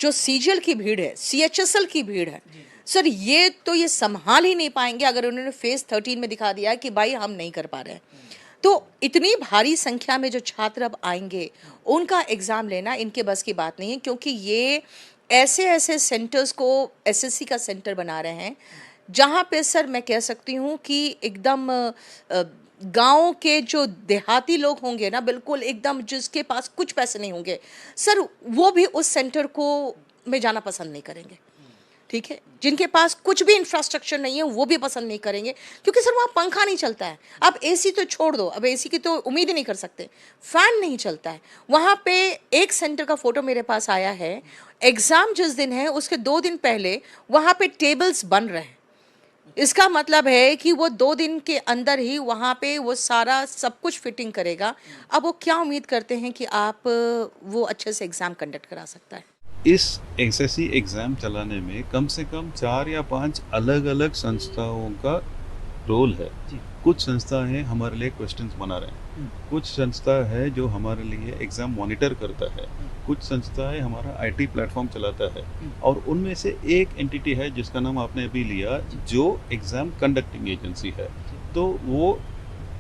जो सीजीएल की भीड़ है, सीएचएसएल की भीड़ है, सर ये संभाल ही नहीं पाएंगे अगर उन्होंने फेज 13 में दिखा दिया कि भाई हम नहीं कर पा रहे हैं। तो इतनी भारी संख्या में जो छात्र अब आएंगे, उनका एग्जाम लेना इनके बस की बात नहीं है, क्योंकि ये ऐसे ऐसे सेंटर्स को एसएससी का सेंटर बना रहे हैं जहाँ पे सर मैं कह सकती हूँ कि एकदम गाँव के जो देहाती लोग होंगे ना, बिल्कुल एकदम जिसके पास कुछ पैसे नहीं होंगे सर, वो भी उस सेंटर को में जाना पसंद नहीं करेंगे। ठीक है, जिनके पास कुछ भी इंफ्रास्ट्रक्चर नहीं है वो भी पसंद नहीं करेंगे, क्योंकि सर वहाँ पंखा नहीं चलता है। अब एसी तो छोड़ दो, अब एसी की तो उम्मीद ही नहीं कर सकते, फैन नहीं चलता है वहाँ पे। एक सेंटर का फोटो मेरे पास आया है, एग्जाम जिस दिन है उसके 2 दिन पहले वहाँ पे टेबल्स बन रहे हैं। इसका मतलब है कि वो 2 दिन के अंदर ही वहाँ पे वो सारा सब कुछ फिटिंग करेगा। अब वो क्या उम्मीद करते हैं कि आप वो अच्छे से एग्जाम कंडक्ट करा सकता है। इस एसएससी एग्ज़ाम चलाने में कम से कम 4 या 5 अलग-अलग संस्थाओं का रोल है। कुछ संस्था है हमारे लिए क्वेश्चंस बना रहे हैं, कुछ संस्था है जो हमारे लिए एग्ज़ाम मॉनिटर करता है, कुछ संस्था है हमारा आईटी प्लेटफॉर्म चलाता है, और उनमें से एक एंटिटी है जिसका नाम आपने अभी लिया, जो एग्ज़ाम कंडक्टिंग एजेंसी है। तो वो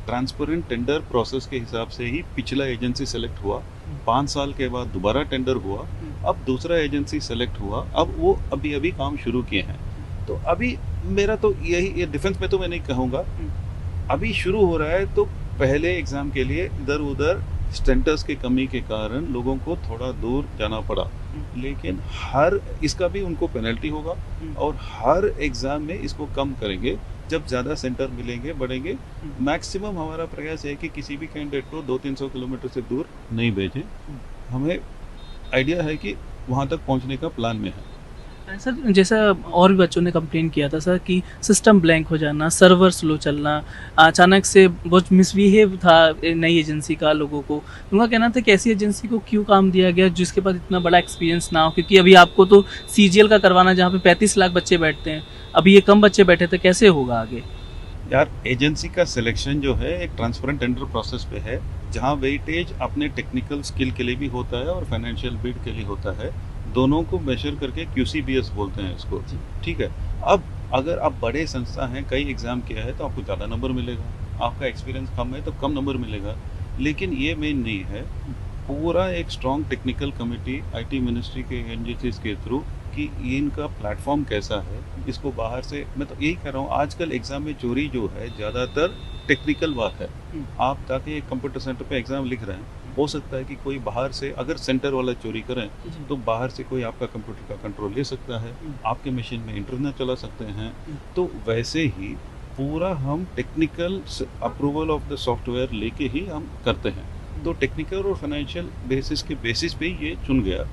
ट्रांसपेरेंट टेंडर प्रोसेस के हिसाब से ही पिछला एजेंसी सेलेक्ट हुआ, 5 साल के बाद दोबारा टेंडर हुआ, अब दूसरा एजेंसी सेलेक्ट हुआ, अब वो अभी काम शुरू किए हैं। तो अभी मेरा तो यही, ये डिफेंस में तो मैं नहीं कहूँगा, अभी शुरू हो रहा है, तो पहले एग्ज़ाम के लिए इधर उधर स्टेंटर्स की कमी के कारण लोगों को थोड़ा दूर जाना पड़ा, लेकिन हर इसका भी उनको पेनल्टी होगा, और हर एग्ज़ाम में इसको कम करेंगे जब ज़्यादा सेंटर मिलेंगे, बढ़ेंगे। मैक्सिमम हमारा प्रयास है कि किसी भी कैंडिडेट को 200-300 किलोमीटर से दूर नहीं भेजें। हमें आइडिया है कि वहाँ तक पहुँचने का प्लान में है। सर जैसा और भी बच्चों ने कंप्लेन किया था सर कि सिस्टम ब्लैंक हो जाना, सर्वर स्लो चलना, अचानक से बहुत मिसबिहेव था नई एजेंसी का लोगों को। उनका कहना था कि ऐसी एजेंसी को क्यों काम दिया गया जिसके पास इतना बड़ा एक्सपीरियंस ना हो, क्योंकि अभी आपको तो सीजीएल का करवाना जहाँ पे 35 लाख बच्चे बैठते हैं, अभी ये कम बच्चे बैठे थे, कैसे होगा आगे? यार, एजेंसी का सिलेक्शन जो है एक ट्रांसपेरेंट टेंडर प्रोसेस पे है, जहाँ वेटेज अपने टेक्निकल स्किल के लिए भी होता है और फाइनेंशियल बिड के लिए होता है। दोनों को मेजर करके QCBS बोलते हैं इसको, ठीक है। अब अगर आप बड़े संस्था हैं, कई एग्ज़ाम किया है, तो आपको ज़्यादा नंबर मिलेगा, आपका एक्सपीरियंस कम है तो कम नंबर मिलेगा, लेकिन ये मेन नहीं है। पूरा एक strong technical committee IT ministry के एजेंसीज के थ्रू कि इनका प्लेटफॉर्म कैसा है, इसको बाहर से, मैं तो यही कह रहा हूँ, आजकल एग्ज़ाम में चोरी जो है ज़्यादातर टेक्निकल बात है। आप जाके एक कंप्यूटर सेंटर पे एग्ज़ाम लिख रहे हैं, हो सकता है कि कोई बाहर से, अगर सेंटर वाला चोरी करें तो बाहर से कोई आपका कंप्यूटर का कंट्रोल ले सकता है, आपके मशीन में इंटरनेट चला सकते हैं। तो वैसे ही पूरा हम technical approval of the software लेके ही हम करते हैं। तो टेक्निकल और फाइनेंशियल बेसिस के बेसिस पे ये चुन गया।